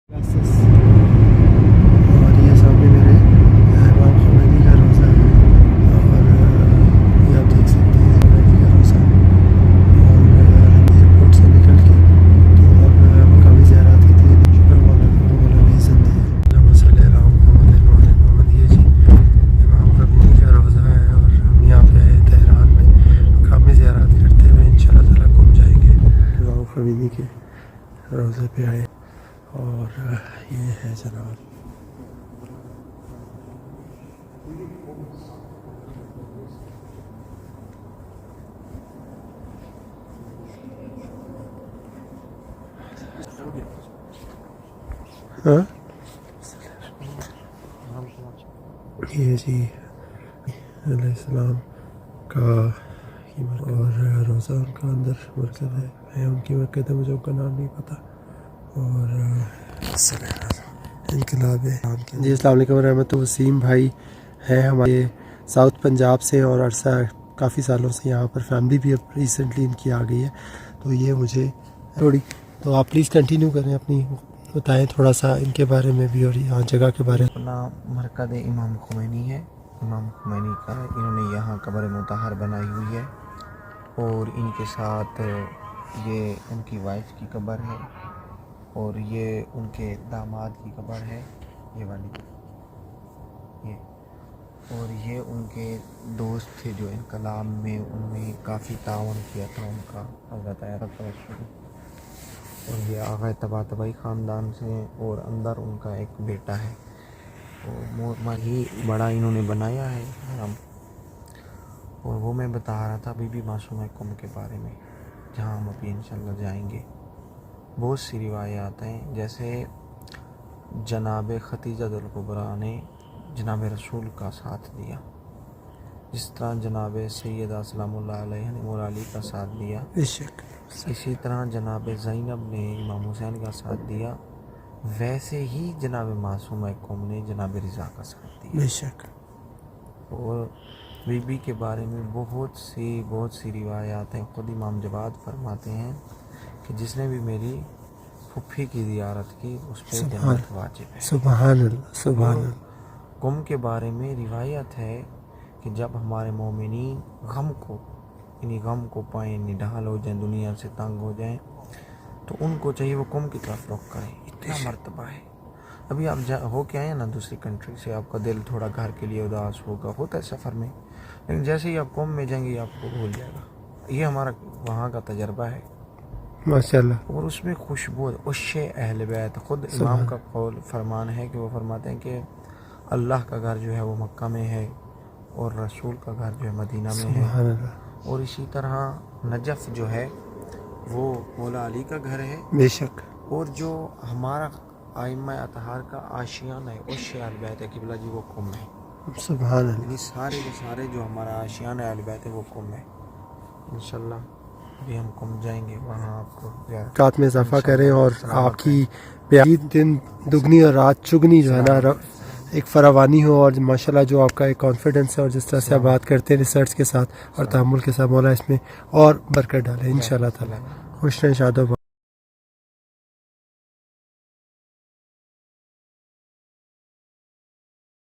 اور یہ سامنے میرے امام خمینی کا روزہ ہے اور یہ آپ دیکھ سکتے ہیں خمینی کا روزہ. اور ایئرپورٹ سے نکل کے تو اب مقامی زیارات کی تیاری شکر مولانا زندگی اللہم صلی علی محمد وعلی محمد. یہ جی امام خمینی کا روزہ ہے اور ہم یہاں پہ تہران میں مقامی زیارات کرتے ہوئے انشاءاللہ تعالیٰ گھوم جائیں گے. امام خمینی کے روزے پہ آئے اور یہ ہے جناب یہ جی علیہ السلام کا اور روزہ ان کا اندر مرکز ہے. میں ان کی مرکز ہے, مجھے ان کا نام نہیں پتہ. اور انقلاب جی السلام علیکم ورحمۃ. وسیم بھائی ہیں ہمارے ساؤتھ پنجاب سے اور عرصہ کافی سالوں سے یہاں پر فیملی بھی اب ریسنٹلی ان کی آ گئی ہے. تو یہ مجھے تھوڑی تو آپ پلیز کنٹینیو کریں, اپنی بتائیں تھوڑا سا ان کے بارے میں بھی اور یہاں جگہ کے بارے میں. اپنا مرکز امام خمینی ہے. امام خمینی کا انہوں نے یہاں قبر مطہر بنائی ہوئی ہے اور ان کے ساتھ یہ ان کی وائف کی قبر ہے اور یہ ان کے داماد کی قبر ہے, یہ والی یہ, اور یہ ان کے دوست تھے جو انقلاب میں ان میں کافی تعاون کیا تھا ان کا, حضرت رسول. اور یہ آغا طباطبائی خاندان سے اور اندر ان کا ایک بیٹا ہے. ہی بڑا انہوں نے بنایا ہے حرم. اور وہ میں بتا رہا تھا بی بی معصومہ قم کے بارے میں, جہاں ہم ابھی انشاءاللہ جائیں گے. بہت سی روایات ہیں, جیسے جناب ختیجہ الکبریٰ نے جناب رسول کا ساتھ دیا, جس طرح جناب سیدہ سلام اللہ علیہ نے مولا علی کا ساتھ دیا, اسی طرح جناب زینب نے امام حسین کا ساتھ دیا, ویسے ہی جناب معصومہ قم نے جناب رضا کا ساتھ دیا. بے شک. اور بی بی کے بارے میں بہت سی روایات ہیں. خود امام جواد فرماتے ہیں کہ جس نے بھی میری پھپھی کی زیارت کی اس پہ جنت واجب ہے. سبحان اللہ سبحان اللہ. قم کے بارے میں روایت ہے کہ جب ہمارے مومنین غم کو پائیں, نڈھال ہو جائیں, دنیا سے تنگ ہو جائیں, تو ان کو چاہیے وہ قم کی طرف رخ کریں. اتنا مرتبہ ہے. ابھی آپ ہو کے آئے نا دوسری کنٹری سے, آپ کا دل تھوڑا گھر کے لیے اداس ہوگا, ہوتا ہے سفر میں, لیکن جیسے ہی آپ قم میں جائیں گے آپ کو بھول جائے گا. یہ ہمارا وہاں کا تجربہ ہے ماشاءاللہ. اور اس میں خوشبو عش اہل بیت. خود امام کا قول فرمان ہے کہ وہ فرماتے ہیں کہ اللہ کا گھر جو ہے وہ مکہ میں ہے اور رسول کا گھر جو ہے مدینہ میں ہے. اور اسی طرح نجف جو ہے وہ مولا علی کا گھر ہے. بے شک. اور جو ہمارا ائمہ اطہار کا آشیانہ ہے عش اہل بیت ہے قبلہ جی, وہ قم ہے. سبحان اللہ. یعنی سارے کے سارے جو ہمارا آشیانہ اہل بیت ہے وہ قم ہے. انشاءاللہ ابھی ہم قم جائیں گے, وہاں آپ کو زیارت میں اضافہ کریں اور آپ کی دن دگنی اور رات چگنی جو ہے نا ایک فراوانی ہو. اور ماشاءاللہ جو آپ کا ایک کانفیڈنس ہے اور جس طرح سے آپ بات کرتے ہیں ریسرچ کے ساتھ اور تحمل کے ساتھ, مولا اس میں اور برکت ڈالے انشاءاللہ تعالی. خوش رہیں, شاد و